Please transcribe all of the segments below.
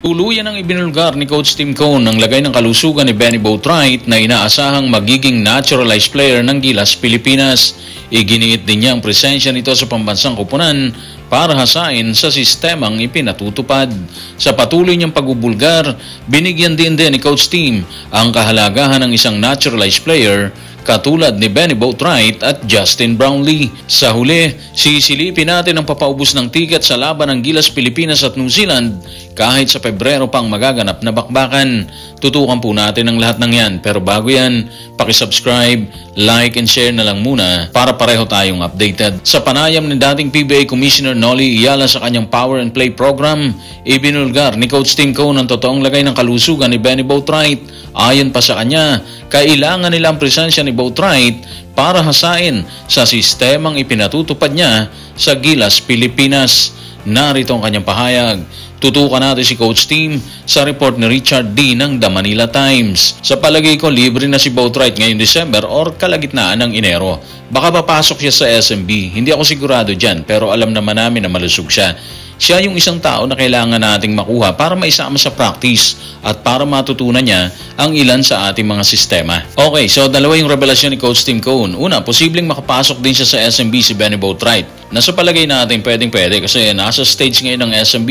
Tuluyan ang ibinulgar ni Coach Tim Cone ang lagay ng kalusugan ni Benny Boatwright na inaasahang magiging naturalized player ng Gilas Pilipinas. Iginiit din niya ang presensya nito sa pambansang koponan para hasain sa sistemang ipinatutupad. Sa patuloy niyang pagbubulgar, binigyan din ni Coach Tim ang kahalagahan ng isang naturalized player katulad ni Benny Boatwright at Justin Brownlee. Sa huli, sisilipin natin ang papaubos ng tiket sa laban ng Gilas Pilipinas at New Zealand kahit sa Pebrero pang magaganap na bakbakan. Tutukan po natin ang lahat ng yan. Pero bago yan, pakisubscribe, like and share na lang muna para pareho tayong updated. Sa panayam ni dating PBA Commissioner Noli Iyala sa kanyang Power and Play program, ibinulgar ni Coach Tim Cone ang totoong lagay ng kalusugan ni Benny Boatwright. Ayon pa sa kanya, kailangan nilang presensya ni Boatwright para hasain sa sistemang ipinatutupad niya sa Gilas Pilipinas. Narito ang kanyang pahayag. Tutukan natin si Coach Tim sa report ni Richard D. ng The Manila Times. Sa palagay ko, libre na si Boatwright ngayong December or kalagitnaan ng Enero. Baka papasok siya sa SMB. Hindi ako sigurado dyan, pero alam naman namin na malusog siya. Siya yung isang tao na kailangan nating makuha para maisama sa practice at para matutunan niya ang ilan sa ating mga sistema. Okay, so dalawa yung revelasyon ni Coach Tim Cone. Una, posibleng makapasok din siya sa SMB si Benny Boatwright. Nasa palagay natin pwedeng-pwede kasi nasa stage ngayon ng SMB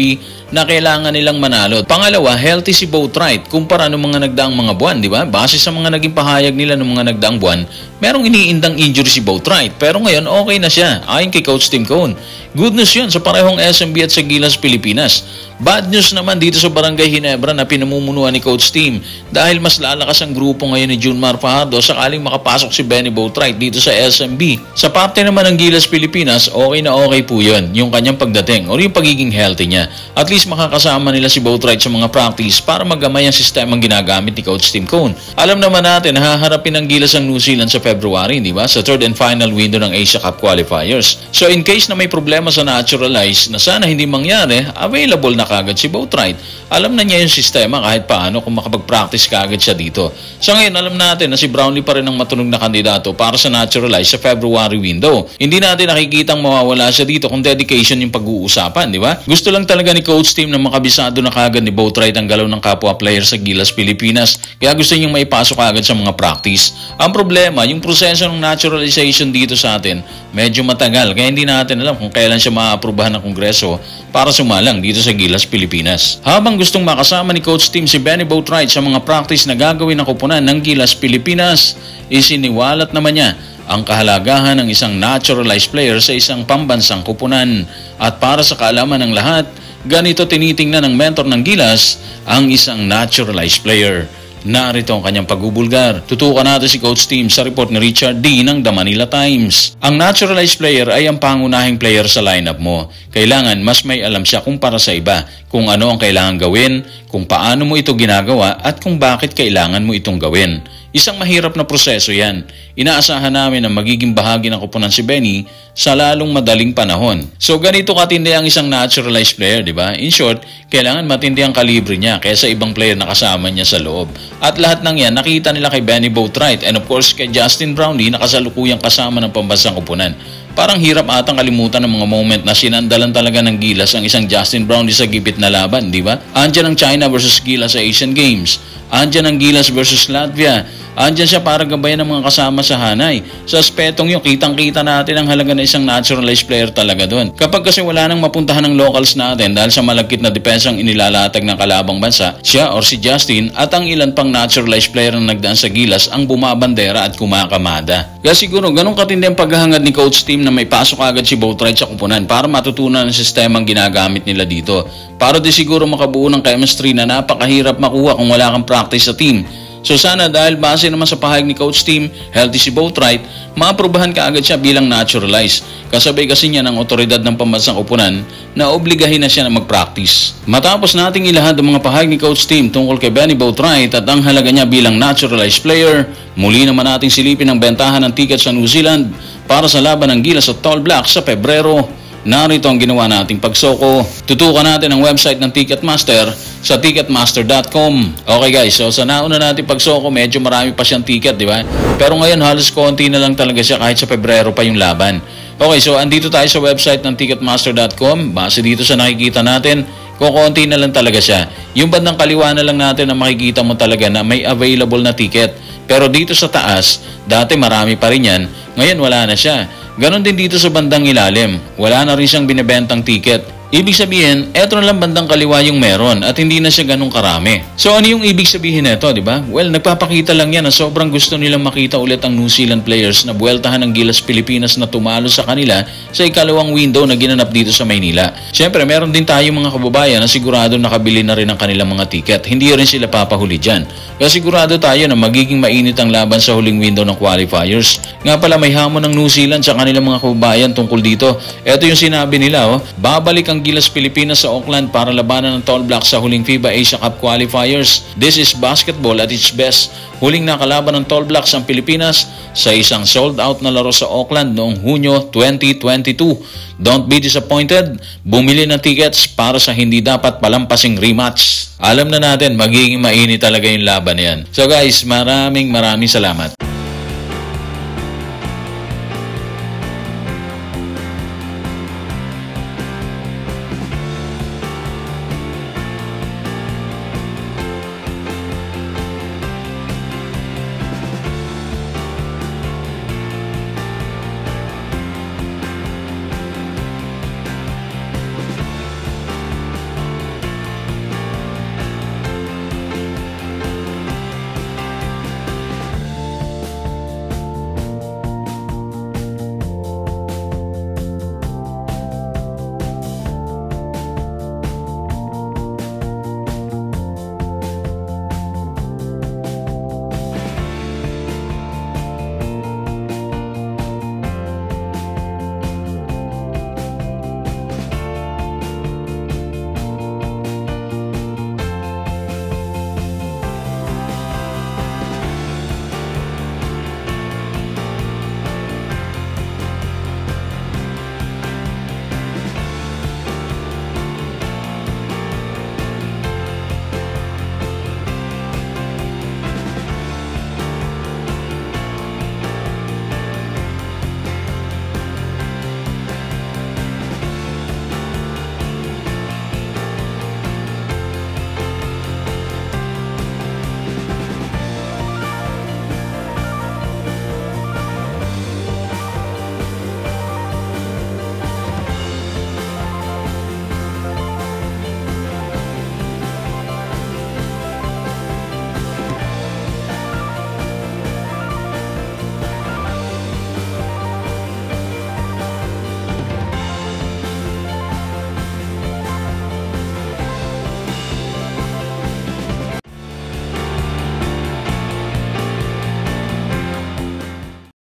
na kailangan nilang manalo. Pangalawa, healthy si Boatwright kumpara ng mga nagdaang mga buwan, di ba? Base sa mga naging pahayag nila ng mga nagdaang buwan, merong iniindang injury si Boatwright. Pero ngayon, okay na siya, ayon kay Coach Tim Cone. Good news yun sa parehong SMB at sa Gilas Pilipinas. Bad news naman dito sa Barangay Ginebra na pinamumunuan ni Coach Tim dahil mas lalakas ang grupo ngayon ni Junmar Fajardo sakaling makapasok si Benny Boatwright dito sa SMB. Sa parte naman ng Gilas Pilipinas, okay na okay po yun, yung kanyang pagdating o yung pagiging healthy niya. At least makakasama nila si Boatwright sa mga practice para magamay ang sistemang ginagamit ni Coach Tim Cone. Alam naman natin, haharapin ng Gilas ang New Zealand sa February, di ba? Sa third and final window ng Asia Cup qualifiers. So in case na may problema sa naturalize na sana hindi mangyari, available na kagad si Boatwright. Alam na niya yung sistema kahit paano kung makapag-practice kagad siya dito. So ngayon alam natin na si Brownlee pa rin ang matunog na kandidato para sa naturalize sa February window. Hindi natin nakikitang mawawala siya dito kung dedication yung pag-uusapan, di ba? Gusto lang talaga ni Coach Tim na makabisado na kagad ni Boatwright ang galaw ng kapwa player sa Gilas Pilipinas. Kaya gusto niyang maipasok kagad sa mga practice. Ang problema, yung proseso ng naturalization dito sa atin, medyo matagal. Kaya hindi natin alam kung kailan siya maaprubahan ng Kongreso para sumalang dito sa Gilas Pilipinas. Habang gustong makasama ni Coach Tim si Benny Boatwright sa mga practice na gagawin ng koponan ng Gilas Pilipinas, isiniwalat naman niya ang kahalagahan ng isang naturalized player sa isang pambansang koponan. At para sa kaalaman ng lahat, ganito tinitingnan ng mentor ng Gilas ang isang naturalized player. Narito ang kanyang pagbubulgar. Tutukan natin si Coach Tim sa report ni Richard D. ng The Manila Times. Ang naturalized player ay ang pangunahing player sa lineup mo. Kailangan mas may alam siya kumpara sa iba kung ano ang kailangan gawin, kung paano mo ito ginagawa at kung bakit kailangan mo itong gawin. Isang mahirap na proseso yan. Inaasahan namin na magiging bahagi ng koponan si Benny sa lalong madaling panahon. So ganito katindi ang isang naturalized player, di ba? In short, kailangan matindi ang kalibre niya kaysa ibang player na kasama niya sa loob. At lahat ng yan nakita nila kay Benny Boatwright and of course kay Justin Brownlee na kasalukuyang kasama ng pambansang koponan. Parang hirap atang kalimutan ng mga moment na sinandalan talaga ng Gilas ang isang Justin Brownlee sa gipit na laban, di ba? Andyan ang China versus Gilas sa Asian Games. Andyan ang Gilas versus Latvia. Andyan siya para gabayan ng mga kasama sa Hanay. Sa aspetong yung kitang-kita natin ang halaga na isang naturalized player talaga doon. Kapag kasi wala nang mapuntahan ng locals natin dahil sa malagkit na depensang inilalatag ng kalabang bansa, siya or si Justin at ang ilan pang naturalized player na nagdaan sa Gilas ang bumabandera at kumakamada. Kaya siguro ganun katindi ang paghahangad ni Coach Tim na may pasok agad si Boatwright sa koponan para matutunan ang sistemang ginagamit nila dito. Para di siguro makabuo ng chemistry na napakahirap makuha kung wala kang practice sa team. So sana dahil base naman sa pahayag ni Coach Tim, healthy si Boatwright, maaprubahan ka agad siya bilang naturalized. Kasabay kasi niya ng otoridad ng pambansang koponan na obligahin na siya na mag-practice. Matapos nating ilahad ang mga pahayag ni Coach Tim tungkol kay Benny Boatwright at ang halaga niya bilang naturalized player, muli naman nating silipin ang bentahan ng ticket sa New Zealand para sa laban ng Gilas at Tall Blacks sa Pebrero. Narito ang ginawa nating pagsoko. Tutukan natin ang website ng Ticketmaster sa ticketmaster.com. Okay guys, so sa nauna natin pagsoko, medyo marami pa siyang ticket, di ba? Pero ngayon halos konti na lang talaga siya kahit sa Pebrero pa yung laban. Okay, so andito tayo sa website ng Ticketmaster.com. Base dito sa nakikita natin, Kukunti na lang talaga siya. Yung bandang kaliwa na lang natin na makikita mo talaga na may available na ticket. Pero dito sa taas, dati marami pa rin yan, ngayon wala na siya. Ganon din dito sa bandang ilalim, wala na rin siyang binibentang ticket. Ibig sabihin, eto na lang bandang kaliwa yung meron at hindi na siya ganun karami. So ano yung ibig sabihin nito, di ba? Well, nagpapakita lang yan na sobrang gusto nilang makita ulit ang New Zealand players na buweltahan ng Gilas Pilipinas na tumalo sa kanila sa ikalawang window na ginanap dito sa Maynila. Siyempre, meron din tayong mga kababayan na sigurado nakabili na rin ang kanilang mga ticket. Hindi rin sila papahuli dyan. Kaya sigurado tayo na magiging mainit ang laban sa huling window ng qualifiers. Nga pala, may hamon ng New Zealand sa kanilang mga kababayan tungkol dito. Ito yung sinabi nila, babalik ang Gilas Pilipinas sa Auckland para labanan ng Tall Blacks sa huling FIBA Asia Cup qualifiers. This is basketball at its best. Huling nakalaban ng Tall Blacks ang Pilipinas sa isang sold-out na laro sa Auckland noong Hunyo 2022. Don't be disappointed. Bumili ng tickets para sa hindi dapat palampasing rematch. Alam na natin, magiging mainit talaga yung laban na yan. So guys, maraming salamat.